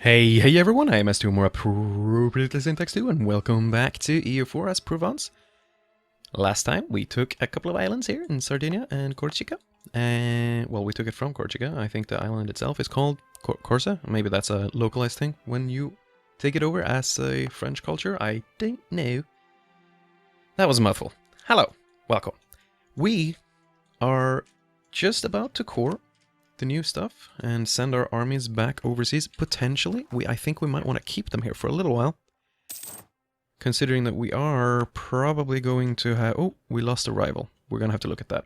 Hey everyone, I am S2 more appropriately SyntaxTwo, and welcome back to EU4 as Provence. Last time we took a couple of islands here in Sardinia and Corsica. Well, we took it from Corsica. I think the island itself is called Corsa. Maybe that's a localized thing when you take it over as a French culture. I don't know. That was a mouthful. Hello, welcome. We are just about to core the new stuff and send our armies back overseas. Potentially, I think we might want to keep them here for a little while, considering that we are probably going to have... Oh, we lost a rival. We're gonna have to look at that.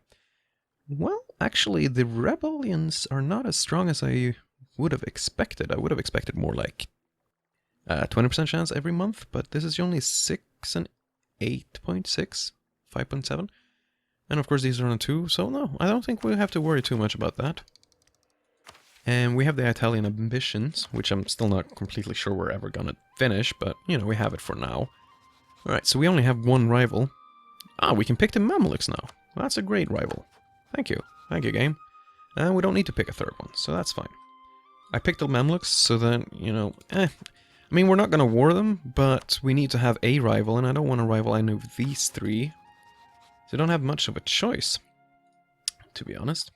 Well, actually, the rebellions are not as strong as I would have expected. I would have expected more like 20% chance every month, but this is only 6 and 8.6, 5.7. And of course these are on 2, so no, I don't think we have to worry too much about that. And we have the Italian ambitions, which I'm still not completely sure we're ever gonna finish, but, you know, we have it for now. Alright, so we only have one rival. Ah, we can pick the Mamelukes now. That's a great rival. Thank you. Thank you, game. And we don't need to pick a third one, so that's fine. I picked the Mamelukes so that, you know, I mean, we're not gonna war them, but we need to have a rival, and I don't want to rival any of these three. So I don't have much of a choice, to be honest.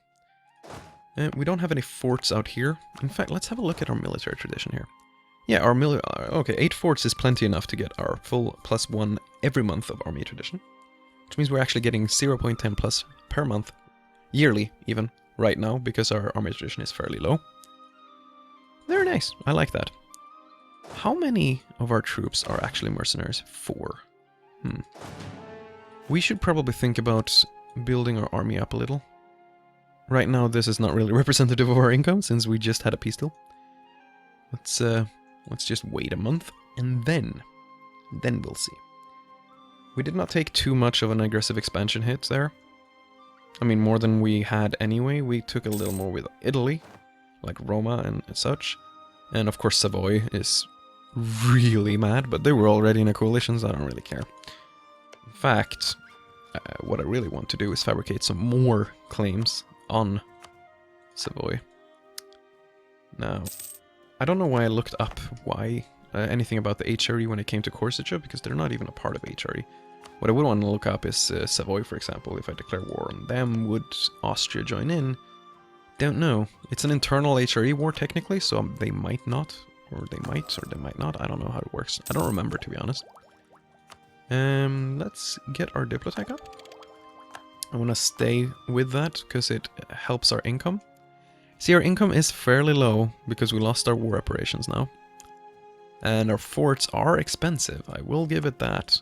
We don't have any forts out here. In fact, let's have a look at our military tradition here. Yeah, our okay, 8 forts is plenty enough to get our full +1 every month of army tradition. Which means we're actually getting 0.10 plus per month, yearly even, right now, because our army tradition is fairly low. Very nice, I like that. How many of our troops are actually mercenaries? 4. We should probably think about building our army up a little. Right now, this is not really representative of our income, since we just had a peace deal. Let's just wait a month, and then we'll see. We did not take too much of an aggressive expansion hit there. I mean, more than we had anyway. We took a little more with Italy, like Roma and such. And of course, Savoy is really mad, but they were already in a coalition, so I don't really care. In fact, what I really want to do is fabricate some more claims on Savoy. Now, I don't know why I looked up anything about the HRE when it came to Corsica, because they're not even a part of HRE. What I would want to look up is Savoy, for example. If I declare war on them, would Austria join in? Don't know. It's an internal HRE war technically, so they might not, or they might not. I don't know how it works. I don't remember, to be honest. Let's get our Diplotech up. I want to stay with that, because it helps our income. See, our income is fairly low, because we lost our war operations now. And our forts are expensive, I will give it that.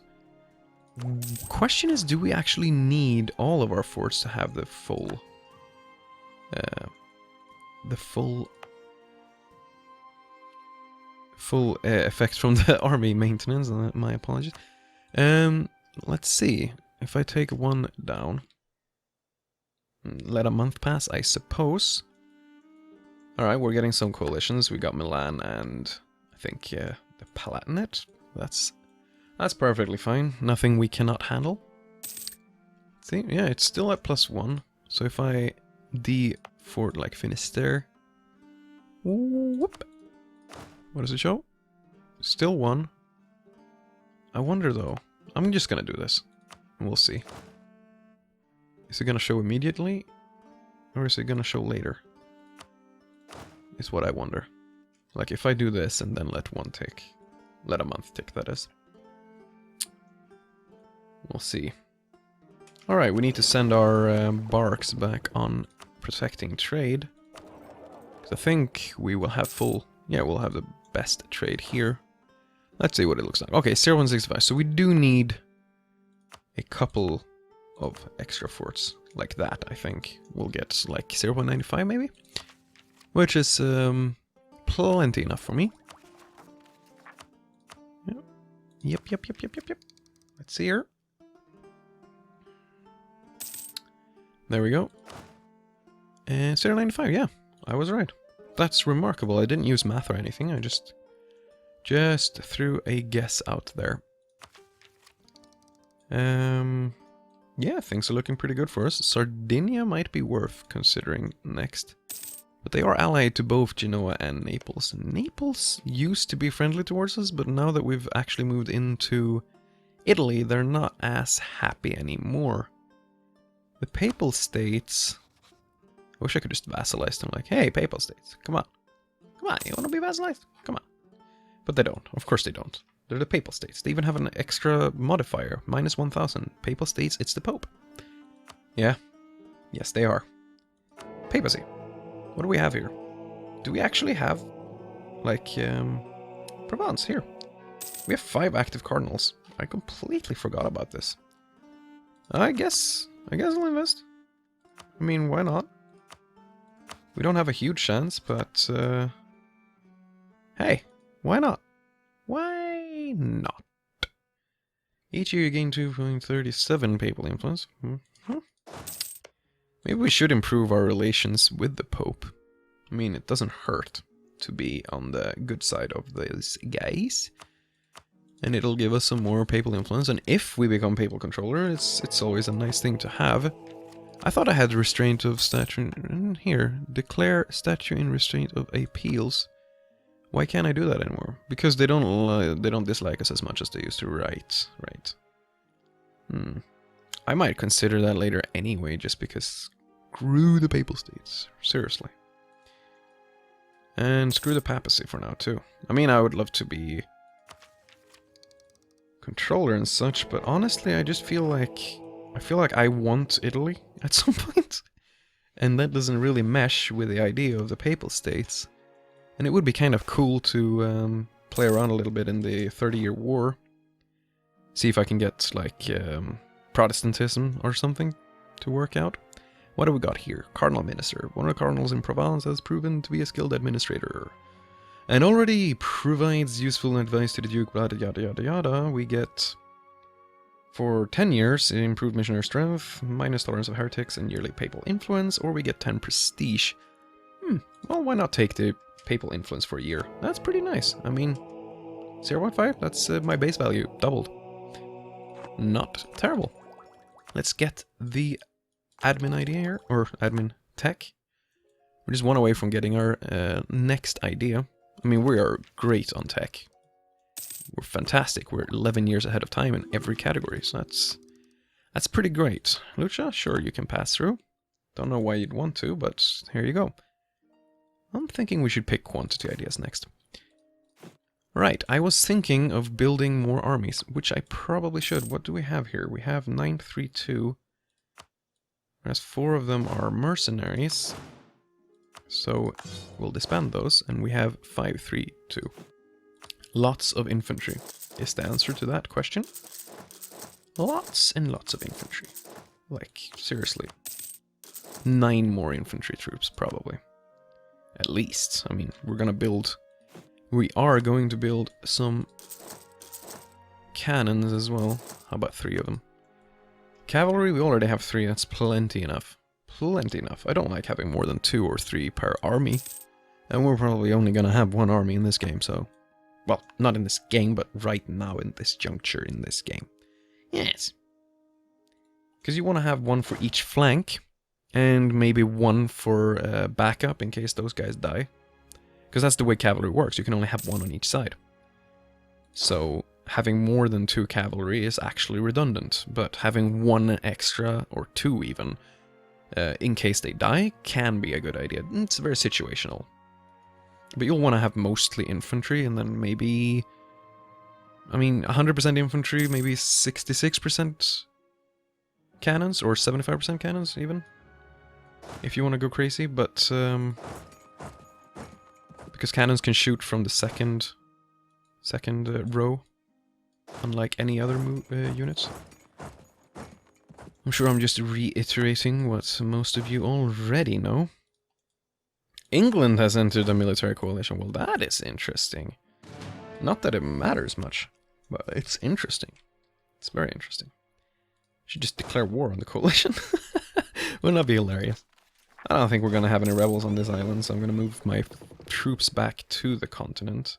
Question is, do we actually need all of our forts to have the full effect from the army maintenance? My apologies. Let's see. If I take one down, let a month pass, I suppose. Alright, we're getting some coalitions. We got Milan and I think the Palatinate. That's perfectly fine. Nothing we cannot handle. See, yeah, it's still at +1. So if I fort like Finisterre, whoop. What does it show? Still 1. I wonder though. I'm just gonna do this. We'll see. Is it gonna show immediately? Or is it gonna show later? Is what I wonder. Like if I do this and then let a month tick, that is. We'll see. Alright, we need to send our barks back on protecting trade. I think we will have we'll have the best trade here. Let's see what it looks like. Okay, 0.165. So we do need a couple of extra forts like that, I think. We'll get like 0.95 maybe? Which is plenty enough for me. Yep. Let's see here. There we go. And 0.95, yeah. I was right. That's remarkable. I didn't use math or anything. I just threw a guess out there. Yeah, things are looking pretty good for us. Sardinia might be worth considering next. But they are allied to both Genoa and Naples. Naples used to be friendly towards us, but now that we've actually moved into Italy, they're not as happy anymore. The Papal States... I wish I could just vassalize them, like, hey, Papal States, come on. Come on, you want to be vassalized? Come on. But they don't. Of course they don't. They're the Papal States. They even have an extra modifier, minus 1000. Papal States, it's the Pope. Yeah. Yes, they are. Papacy. What do we have here? Do we actually have, like, Provence here? We have 5 active cardinals. I completely forgot about this. I guess I'll invest. I mean, why not? We don't have a huge chance, but, hey, why not? Why not? Each year you gain 2.37 papal influence. Maybe we should improve our relations with the Pope. I mean, it doesn't hurt to be on the good side of these guys. And it'll give us some more papal influence. And if we become papal controller, it's always a nice thing to have. I thought I had restraint of statue in here. Declare statue in restraint of appeals. Why can't I do that anymore? Because they don't dislike us as much as they used to. Right. I might consider that later anyway, just because screw the Papal States. Seriously. And screw the papacy for now too. I mean, I would love to be controller and such, but honestly, I just feel like I want Italy at some point. And that doesn't really mesh with the idea of the Papal States. And it would be kind of cool to play around a little bit in the 30-year war. See if I can get, like, Protestantism or something to work out. What do we got here? Cardinal Minister. One of the cardinals in Provence has proven to be a skilled administrator. And already provides useful advice to the Duke, blah, yada, yada, yada. We get, for 10 years, improved missionary strength, minus tolerance of heretics, and yearly papal influence, or we get 10 prestige. Well, why not take the papal influence for a year? That's pretty nice. I mean, 0.5, that's my base value, doubled. Not terrible. Let's get the admin idea here, or admin tech. We're just one away from getting our next idea. I mean, we are great on tech. We're fantastic. We're 11 years ahead of time in every category, so that's pretty great. Lucia, sure, you can pass through. Don't know why you'd want to, but here you go. I'm thinking we should pick quantity ideas next. Right, I was thinking of building more armies, which I probably should. What do we have here? We have 932. Whereas 4 of them are mercenaries. So we'll disband those, and we have 532. Lots of infantry is the answer to that question. Lots and lots of infantry. Like, seriously. 9 more infantry troops, probably. At least. I mean, we are going to build some cannons as well. How about 3 of them? Cavalry, we already have 3, that's plenty enough. Plenty enough. I don't like having more than 2 or 3 per army. And we're probably only gonna have 1 army in this game, so... Well, not in this game, but right now in this juncture in this game. Yes. Because you want to have 1 for each flank, and maybe 1 for backup in case those guys die. Because that's the way cavalry works, you can only have 1 on each side. So, having more than 2 cavalry is actually redundant, but having 1 extra, or 2 even, in case they die, can be a good idea. It's very situational. But you'll want to have mostly infantry, and then maybe... I mean, 100% infantry, maybe 66% cannons, or 75% cannons, even. If you want to go crazy, but... because cannons can shoot from the second row, unlike any other units. I'm sure I'm just reiterating what most of you already know. England has entered a military coalition. Well, that is interesting. Not that it matters much, but it's interesting. It's very interesting. Should just declare war on the coalition. Wouldn't that be hilarious? I don't think we're going to have any rebels on this island, so I'm going to move my troops back to the continent.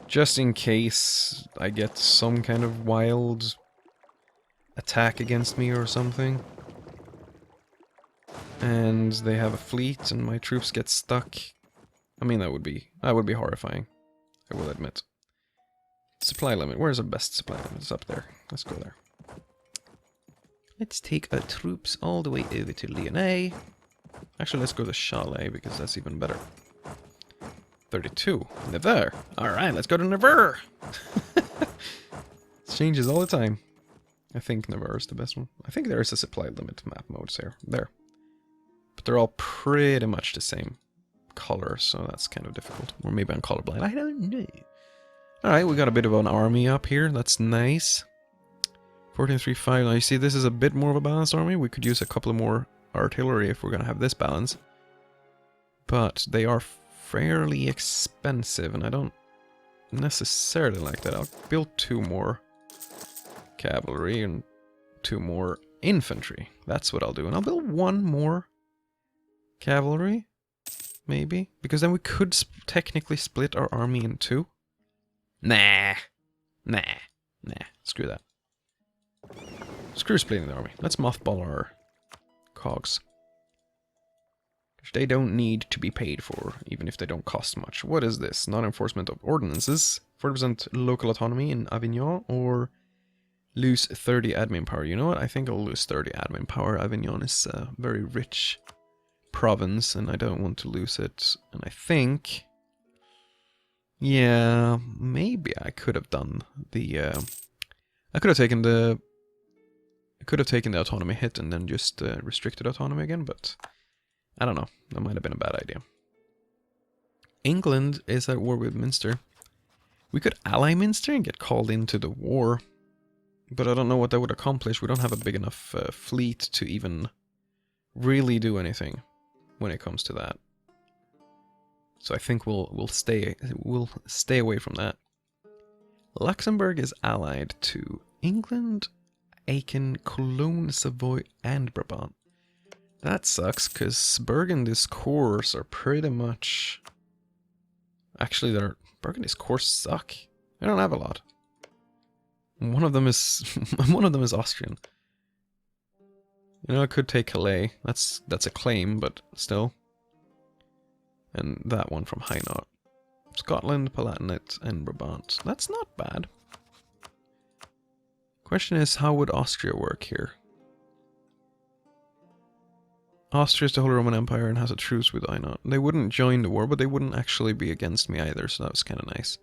Just in case I get some kind of wild attack against me or something. and they have a fleet and my troops get stuck. I mean, that would be horrifying, I will admit. Supply limit. Where's the best supply limit? It's up there. Let's go there. Let's take our troops all the way over to Lyonnais. Actually, let's go to Chalet, because that's even better. 32. Nevers. Alright, let's go to Nevers! It changes all the time. I think Nevers is the best one. I think there is a supply limit map modes here. There. But they're all pretty much the same color, so that's kind of difficult. Or maybe I'm colorblind. I don't know. Alright, we got a bit of an army up here. That's nice. 1435. Now you see, this is a bit more of a balanced army. We could use a couple of more artillery if we're going to have this balance. But they are fairly expensive, and I don't necessarily like that. I'll build 2 more cavalry and 2 more infantry. That's what I'll do. And I'll build 1 more cavalry, maybe. Because then we could technically split our army in 2. Nah. Screw that. Screw splitting the army. Let's mothball our cogs. They don't need to be paid for, even if they don't cost much. What is this? Non-enforcement of ordinances. 40% local autonomy in Avignon, or lose 30 admin power. You know what? I think I'll lose 30 admin power. Avignon is a very rich province, and I don't want to lose it. And I think... yeah, maybe I could have done the... I could have taken the autonomy hit and then just restricted autonomy again, but I don't know. That might have been a bad idea. England is at war with Minster. We could ally Minster and get called into the war, but I don't know what that would accomplish. We don't have a big enough fleet to even really do anything when it comes to that. So I think we'll stay away from that. Luxembourg is allied to England, Aachen, Cologne, Savoy, and Brabant. That sucks, because Burgundy's cores are pretty much... Actually, Burgundy's cores suck. They don't have a lot. One of them is Austrian. You know, I could take Calais. That's a claim, but still. And that one from Hainaut. Scotland, Palatinate, and Brabant. That's not bad. Question is, how would Austria work here? Austria is the Holy Roman Empire and has a truce with Hainaut. They wouldn't join the war, but they wouldn't actually be against me either, so that was kind of nice.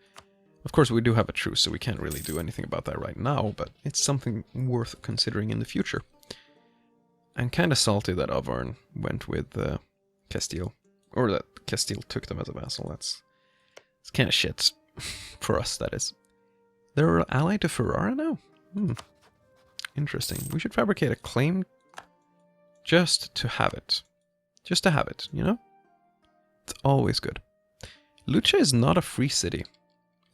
Of course, we do have a truce, so we can't really do anything about that right now, but it's something worth considering in the future. I'm kind of salty that Auvergne went with Castile. Or that Castile took them as a vassal. It's kind of shit. For us, that is. They're allied to Ferrara now? Interesting. We should fabricate a claim just to have it. Just to have it, you know? It's always good. Lucca is not a free city.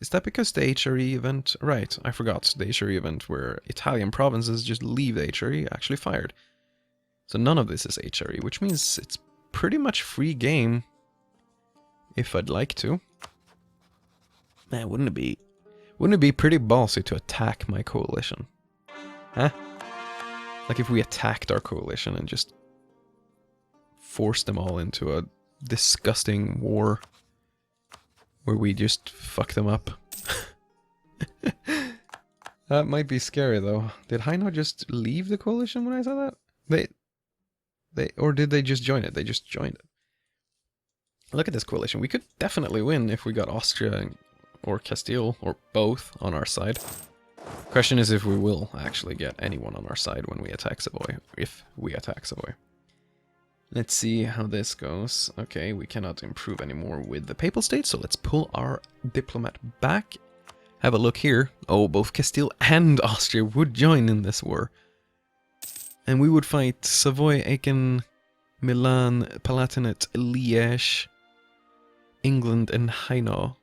Is that because the HRE event... Right, I forgot. The HRE event where Italian provinces just leave the HRE actually fired. So none of this is HRE, which means it's pretty much free game if I'd like to. Man, wouldn't it be pretty ballsy to attack my coalition? Huh? Like if we attacked our coalition and just forced them all into a disgusting war where we just fuck them up. That might be scary though. Did Hainaut just leave the coalition when I saw that? Or did they just join it? They just joined it. Look at this coalition. We could definitely win if we got Austria or Castile, or both, on our side. Question is if we will actually get anyone on our side when we attack Savoy. If we attack Savoy. Let's see how this goes. Okay, we cannot improve anymore with the Papal State, so let's pull our diplomat back. Have a look here. Oh, both Castile and Austria would join in this war. And we would fight Savoy, Aachen, Milan, Palatinate, Liège, England, and Hainaut.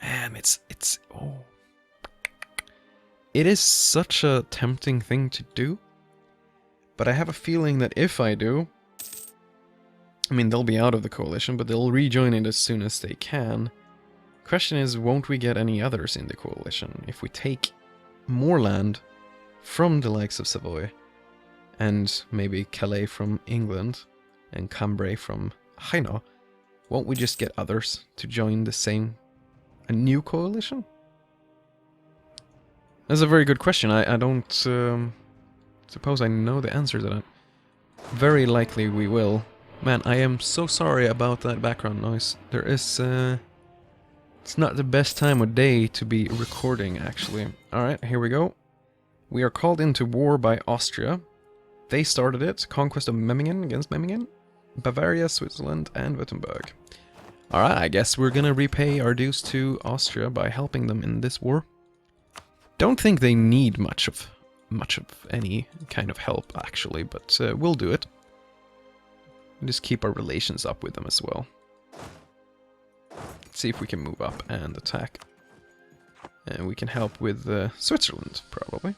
Man, oh. It is such a tempting thing to do. But I have a feeling that if I do... I mean, they'll be out of the coalition, but they'll rejoin it as soon as they can. Question is, won't we get any others in the coalition? If we take more land from the likes of Savoy, and maybe Calais from England, and Cambrai from Hainaut, won't we just get others to join a new coalition? That's a very good question. I don't suppose I know the answer to that. Very likely we will. Man, I am so sorry about that background noise. There is, it's not the best time of day to be recording, actually. Alright, here we go. We are called into war by Austria. They started it. Conquest of Memmingen against Memmingen. Bavaria, Switzerland, and Württemberg. Alright, I guess we're gonna repay our dues to Austria by helping them in this war. Don't think they need much of any kind of help, actually, but we'll do it. Just keep our relations up with them as well. Let's see if we can move up and attack. And we can help with Switzerland, probably.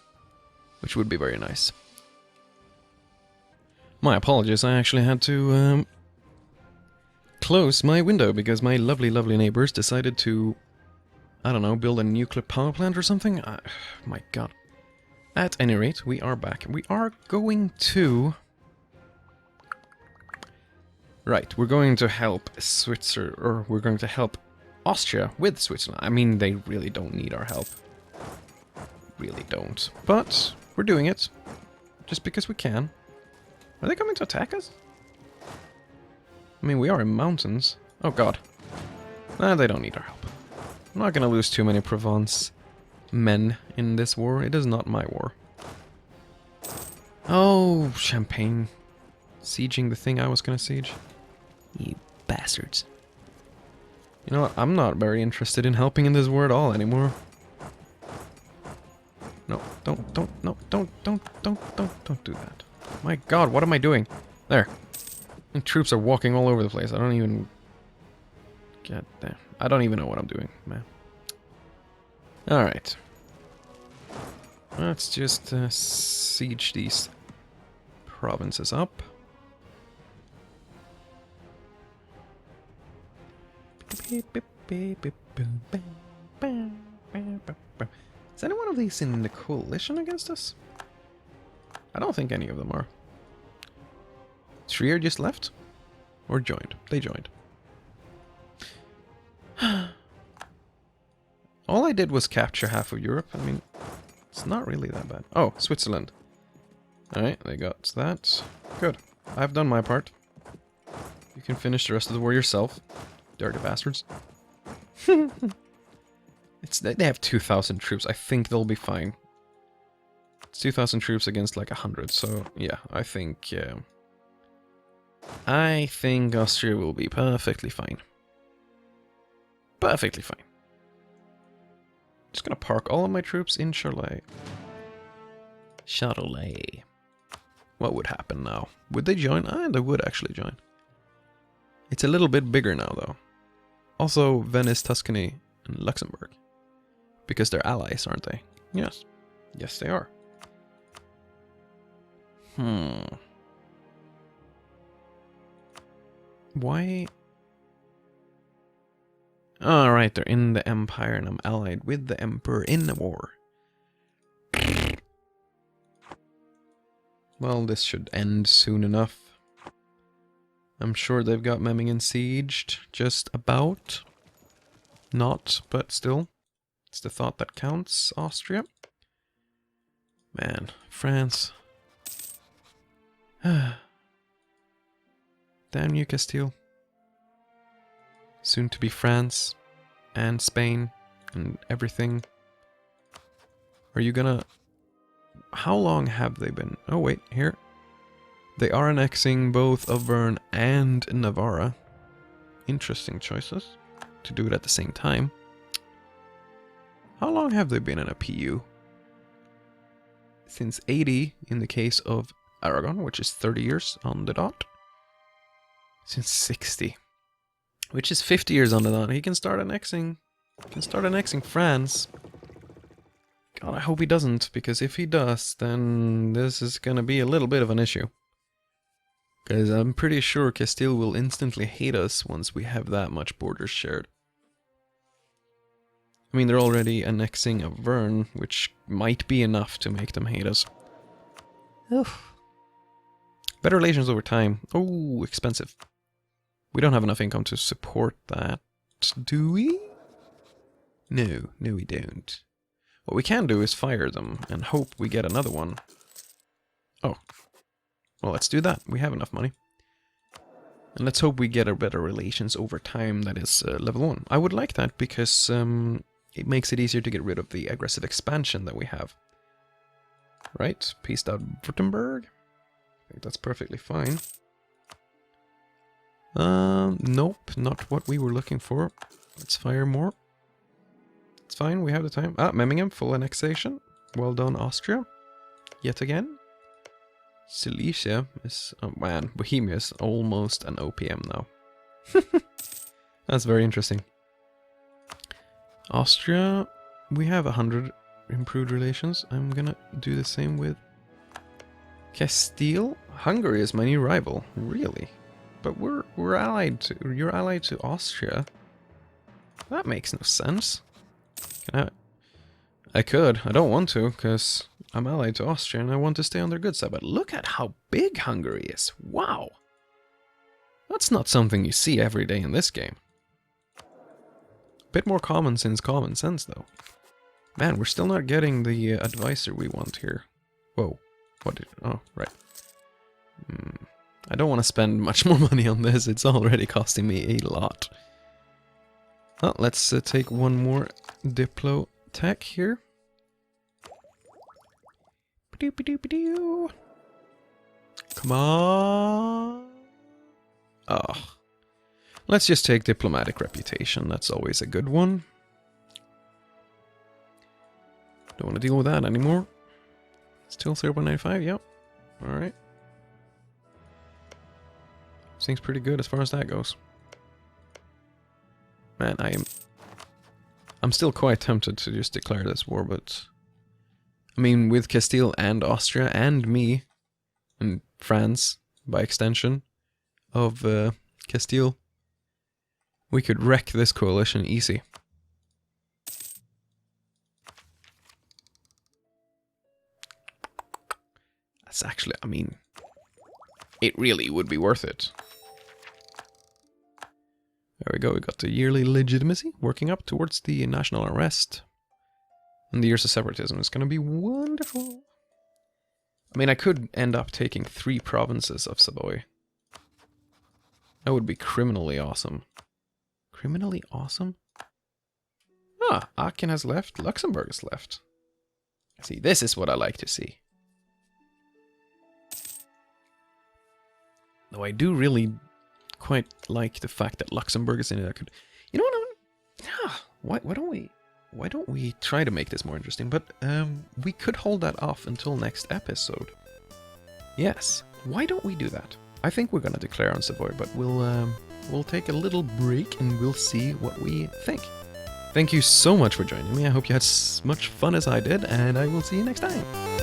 Which would be very nice. My apologies, I actually had to close my window because my lovely, lovely neighbors decided to, I don't know, build a nuclear power plant or something? My god. At any rate, we are back. We are going to... Right, we're going to help we're going to help Austria with Switzerland. I mean, they really don't need our help. Really don't. But we're doing it. Just because we can. Are they coming to attack us? I mean, we are in mountains. Oh god. Nah, they don't need our help. I'm not gonna lose too many Provence men in this war. It is not my war. Oh, Champagne. Sieging the thing I was gonna siege. You bastards. You know what? I'm not very interested in helping in this war at all anymore. No, don't do that. My god, what am I doing? There. And troops are walking all over the place. I don't even... God damn. I don't even know what I'm doing, man. Alright. Let's just siege these provinces up. Is any one of these in the coalition against us? I don't think any of them are. Trier just left? Or joined? They joined. All I did was capture half of Europe. I mean, it's not really that bad. Oh, Switzerland. Alright, they got that. Good. I've done my part. You can finish the rest of the war yourself. Dirty bastards. They have 2,000 troops. I think they'll be fine. It's 2,000 troops against like 100, so yeah, I think Austria will be perfectly fine. Perfectly fine. Just gonna park all of my troops in Charolais. Charolais. What would happen now? Would they join? Ah, they would actually join. It's a little bit bigger now, though. Also, Venice, Tuscany, and Luxembourg. Because they're allies, aren't they? Yes. Yes, they are. Why? Alright, they're in the Empire and I'm allied with the Emperor in the war. Well, this should end soon enough. I'm sure they've got Memmingen sieged, just about. Not, but still. It's the thought that counts, Austria. Man, France. Damn you, Castile. Soon to be France, and Spain, and everything. Are you gonna... How long have they been... Oh wait, here. They are annexing both Auvergne and Navarra. Interesting choices. To do it at the same time. How long have they been in a PU? Since 80 in the case of Aragon, which is 30 years on the dot. Since 60. Which is 50 years on the dot. He can start annexing. France. God, I hope he doesn't, because if he does, then this is gonna be a little bit of an issue. Because I'm pretty sure Castile will instantly hate us once we have that much borders shared. I mean, they're already annexing Auvergne, which might be enough to make them hate us. Oof. Better relations over time. Oh, expensive. We don't have enough income to support that, do we? No, we don't. What we can do is fire them and hope we get another one. Oh. Well, let's do that. We have enough money. And let's hope we get a better relations over time that is level 1. I would like that because it makes it easier to get rid of the aggressive expansion that we have. Right? Peaced out Württemberg. I think that's perfectly fine. Nope, not what we were looking for. Let's fire more. It's fine, we have the time. Ah, Memmingen, full annexation. Well done, Austria. Yet again. Silesia is... oh man, Bohemia is almost an OPM now. That's very interesting. Austria, we have 100 improved relations. I'm gonna do the same with Castile. Hungary is my new rival, really? But we're allied to... you're allied to Austria. That makes no sense. Can I could. I don't want to, because I'm allied to Austria and I want to stay on their good side. But look at how big Hungary is. Wow. That's not something you see every day in this game. Bit more common sense, though. Man, we're still not getting the advisor we want here. Whoa. What did... oh, right. I don't want to spend much more money on this. It's already costing me a lot. Well, let's take one more Diplo tech here. Come on. Oh. Let's just take diplomatic reputation. That's always a good one. Don't want to deal with that anymore. Still 0.95, yep. Alright. Seems pretty good as far as that goes. Man, I'm still quite tempted to just declare this war, but... I mean, with Castile and Austria and me, and France, by extension, of Castile, we could wreck this coalition easy. That's actually, I mean, it really would be worth it. There we go, we got the yearly legitimacy, working up towards the national arrest. And the years of separatism is going to be wonderful. I mean, I could end up taking 3 provinces of Savoy. That would be criminally awesome. Criminally awesome? Ah, Aachen has left, Luxembourg has left. See, this is what I like to see. Though I do really quite like the fact that Luxembourg is in it. I could, you know what? Why don't we try to make this more interesting? But we could hold that off until next episode. Yes, why don't we do that? I think we're gonna declare on Savoy, but we'll take a little break and we'll see what we think. Thank you so much for joining me. I hope you had as much fun as I did, and I will see you next time.